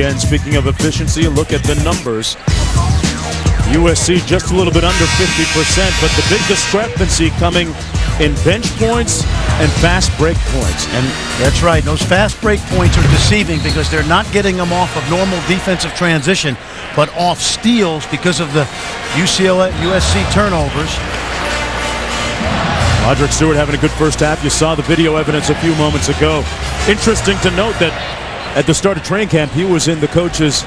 And speaking of efficiency, look at the numbers. USC just a little bit under 50%, but the big discrepancy coming in bench points and fast break points. And that's right. Those fast break points are deceiving because they're not getting them off of normal defensive transition, but off steals because of the USC turnovers. Lodrick Stewart having a good first half. You saw the video evidence a few moments ago. Interesting to note that at the start of training camp, he was in the coach's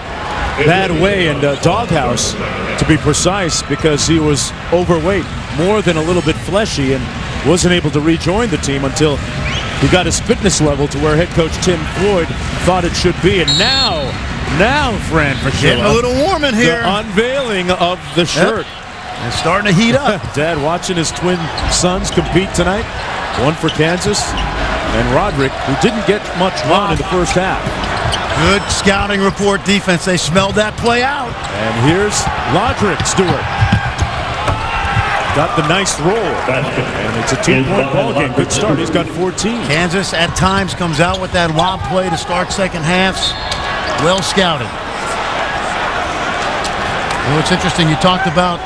bad way and doghouse, to be precise, because he was overweight, more than a little bit fleshy, and wasn't able to rejoin the team until he got his fitness level to where head coach Tim Floyd thought it should be. And now, Fran, for sure, getting a little warm in here. The unveiling of the shirt. Yep. It's starting to heat up. Dad watching his twin sons compete tonight. One for Kansas, and Lodrick, who didn't get much run in the first half. Good scouting report defense. They smelled that play out. And here's Lodrick Stewart. Got the nice roll. And it's a 2-point ball game. Good start. He's got 14. Kansas at times comes out with that lob play to start second halves. Well scouted. You know, it's interesting. You talked about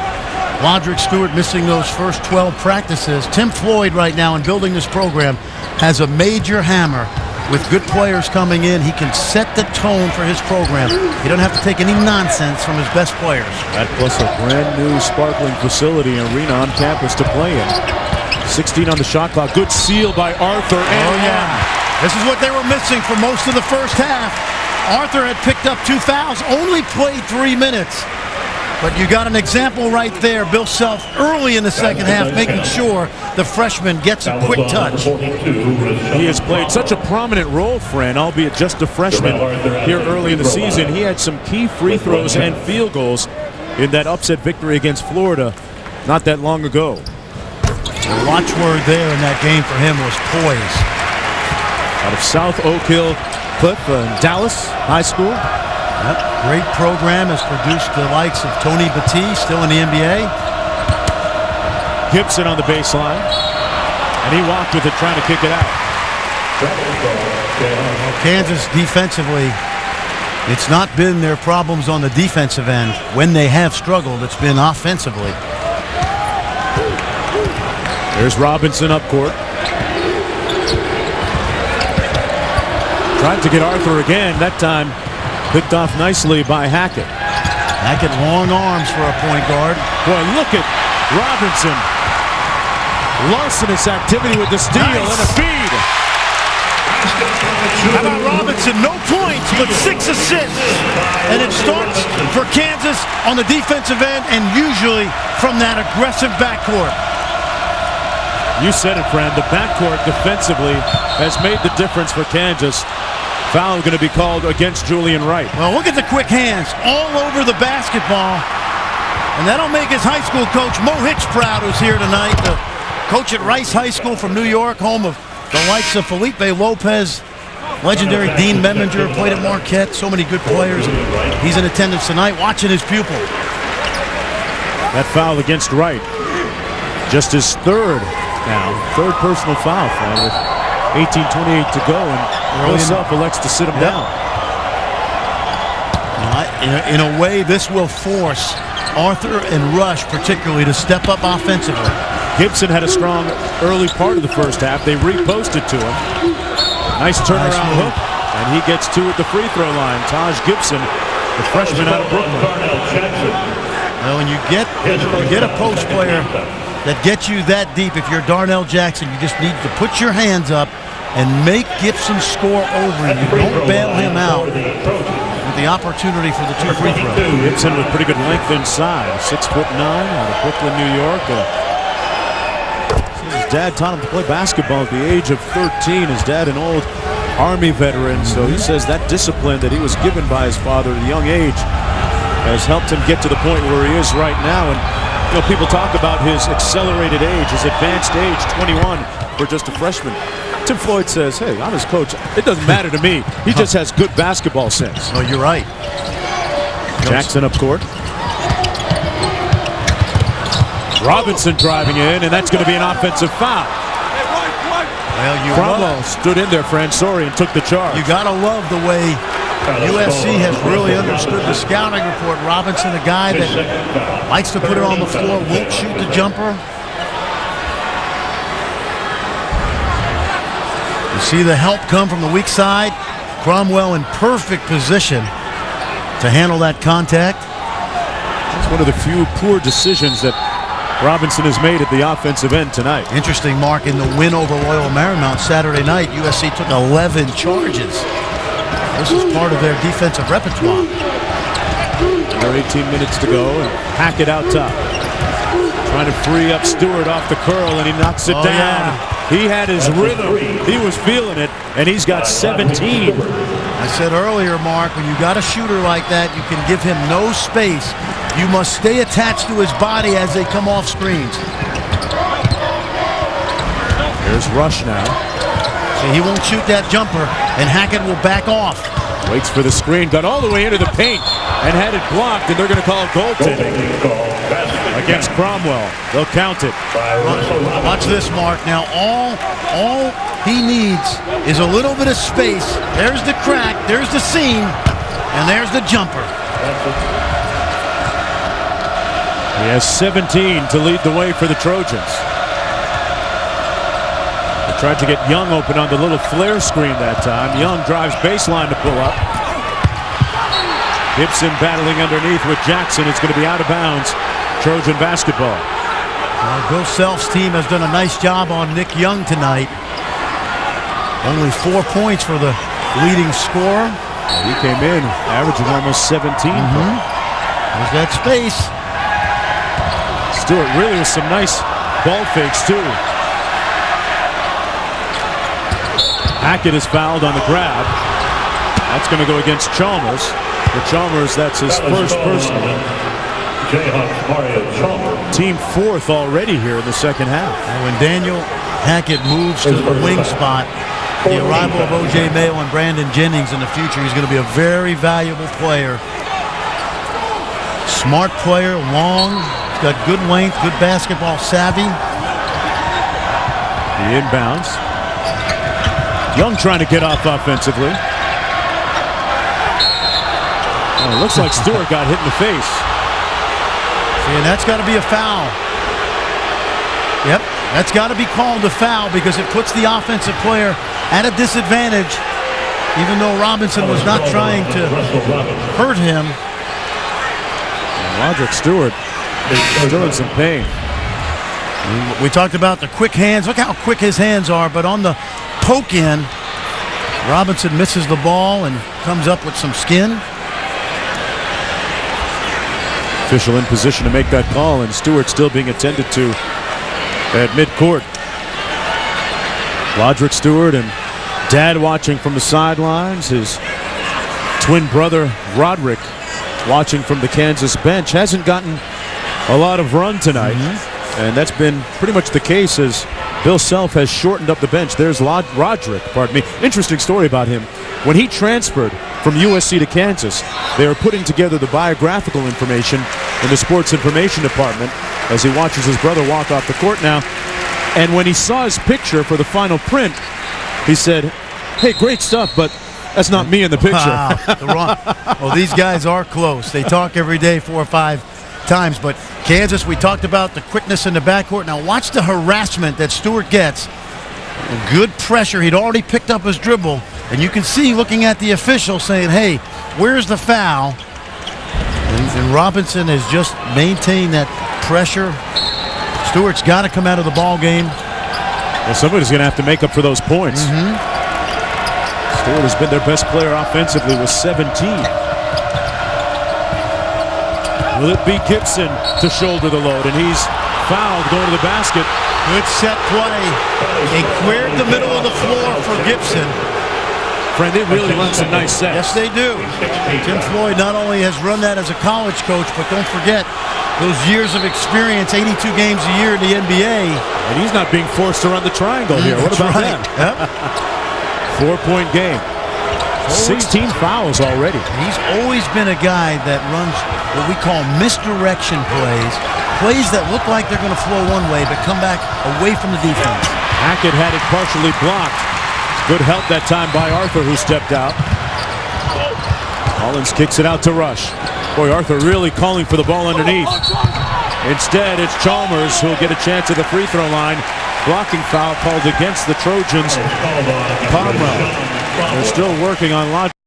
Lodrick Stewart missing those first 12 practices. Tim Floyd right now in building this program has a major hammer. With good players coming in, he can set the tone for his program. He doesn't have to take any nonsense from his best players. That plus a brand new sparkling facility and arena on campus to play in. 16 on the shot clock. Good seal by Arthur. Oh yeah. This is what they were missing for most of the first half. Arthur had picked up 2 fouls, only played 3 minutes. But you got an example right there. Bill Self early in the second half making sure the freshman gets a quick touch. He has played such a prominent role, Fran, albeit just a freshman here early in the season. He had some key free throws and field goals in that upset victory against Florida not that long ago. The watchword there in that game for him was poise. Out of South Oak Hill Cliff in Dallas High School. Yep, great program, has produced the likes of Tony Batiste, still in the NBA. Gibson on the baseline, and he walked with it, trying to kick it out. Kansas defensively, it's not been their problems on the defensive end. When they have struggled, it's been offensively. There's Robinson up court. Tried to get Arthur again, that time picked off nicely by Hackett. Hackett, long arms for a point guard. Boy, look at Robinson. Larcenous activity with the steal and a feed. How about Robinson? No points, but 6 assists. And it starts for Kansas on the defensive end and usually from that aggressive backcourt. You said it, Fran. The backcourt defensively has made the difference for Kansas. Foul going to be called against Julian Wright. Well, look at the quick hands all over the basketball. And that'll make his high school coach, Mo Hitch, proud, who's here tonight. The coach at Rice High School from New York, home of the likes of Felipe Lopez, legendary Dean Memminger, played at Marquette. So many good players. And he's in attendance tonight watching his pupil. That foul against Wright. Just his third now. Third personal foul, Fran, with 18:28 to go. And Self elects to sit him down. In a way, this will force Arthur and Rush particularly to step up offensively. Gibson had a strong early part of the first half. They reposted to him. Nice turnaround hook, and he gets 2 at the free throw line. Taj Gibson, the freshman out of Brooklyn. Now, when you get a post player that gets you that deep, if you're Darnell Jackson, you just need to put your hands up and make Gibson score over him. You don't bail him out with the opportunity for the 2 free throws. Gibson with pretty good length inside. 6'9" out of Brooklyn, New York. His dad taught him to play basketball at the age of 13. His dad, an old Army veteran, so he says that discipline that he was given by his father at a young age has helped him get to the point where he is right now. And you know, people talk about his accelerated age, his advanced age, 21 for just a freshman. Tim Floyd says, hey, I'm his coach. It doesn't matter to me. He just has good basketball sense. Oh, you're right. Jackson up court. Robinson driving in, and that's going to be an offensive foul. Well, Cromwell stood in there, Fran, sorry, and took the charge. You got to love the way USC has really understood the scouting report. Robinson, a guy that likes to put it on the floor, won't shoot the jumper. You see the help come from the weak side. Cromwell in perfect position to handle that contact. It's one of the few poor decisions that Robinson has made at the offensive end tonight. Interesting, Mark, in the win over Loyola Marymount Saturday night, USC took 11 charges. This is part of their defensive repertoire. There are 18 minutes to go, and Hackett out top. Trying to free up Stewart off the curl, and he knocks it down. Yeah. He had his rhythm. He was feeling it, and he's got 17. I said earlier, Mark, when you got a shooter like that, you can give him no space. You must stay attached to his body as they come off screens. Here's Rush now. See, he won't shoot that jumper, and Hackett will back off. Waits for the screen, got all the way into the paint, and had it blocked, and they're going to call goaltending against Cromwell. They'll count it. Watch this, Mark. Now, all he needs is a little bit of space. There's the crack, there's the seam, and there's the jumper. He has 17 to lead the way for the Trojans. They tried to get Young open on the little flare screen that time. Young drives baseline to pull up. Gibson battling underneath with Jackson. It's going to be out of bounds. Trojan basketball. Bill Self's team has done a nice job on Nick Young tonight. Only 4 points for the leading scorer. He came in averaging almost 17. There's that space. Stewart really with some nice ball fakes too. Hackett is fouled on the grab. That's going to go against Chalmers. For Chalmers, that's his first personal. Team fourth already here in the second half. And when Daniel Hackett moves to the wing spot, the arrival of O.J. Mayo and Brandon Jennings in the future, he's going to be a very valuable player. Smart player, long, he's got good length, good basketball savvy. The inbounds. Young trying to get off offensively. Oh, it looks like Stewart got hit in the face. See, and that's got to be a foul. Yep, that's got to be called a foul because it puts the offensive player at a disadvantage, even though Robinson was not trying to hurt him. And Lodrick Stewart is still in some pain. We talked about the quick hands. Look how quick his hands are, but on the poke in, Robinson misses the ball and comes up with some skin. Official in position to make that call, and Stewart still being attended to at midcourt. Lodrick Stewart and Dad watching from the sidelines. His twin brother Roderick watching from the Kansas bench. Hasn't gotten a lot of run tonight, and that's been pretty much the case as Bill Self has shortened up the bench. There's Roderick, pardon me. Interesting story about him. When he transferred from USC to Kansas, they are putting together the biographical information in the sports information department as he watches his brother walk off the court now. And when he saw his picture for the final print, he said, "Hey, great stuff, but that's not me in the picture." Well, these guys are close. They talk every day 4 or 5 times. But Kansas, we talked about the quickness in the backcourt. Now watch the harassment that Stewart gets. Good pressure. He'd already picked up his dribble. And you can see looking at the official saying, "Hey, where's the foul?" And Robinson has just maintained that pressure. Stewart's got to come out of the ball game. Well, somebody's going to have to make up for those points. Stewart has been their best player offensively with 17. Will it be Gibson to shoulder the load? And he's fouled going to the basket. Good set play. They cleared the middle of the floor for Gibson. Friend, they really run some nice sets. Yes, they do. Tim Floyd not only has run that as a college coach, but don't forget those years of experience, 82 games a year in the NBA. And he's not being forced to run the triangle here. What about that? Yep. 4-point game. 16 fouls already. He's always been a guy that runs what we call misdirection plays. Plays that look like they're going to flow one way, but come back away from the defense. Hackett had it partially blocked. Good help that time by Arthur, who stepped out. Mullins kicks it out to Rush. Boy, Arthur really calling for the ball underneath. Instead, it's Chalmers who'll get a chance at the free throw line. Blocking foul called against the Trojans. Pomerel. They're still working on Lodrick.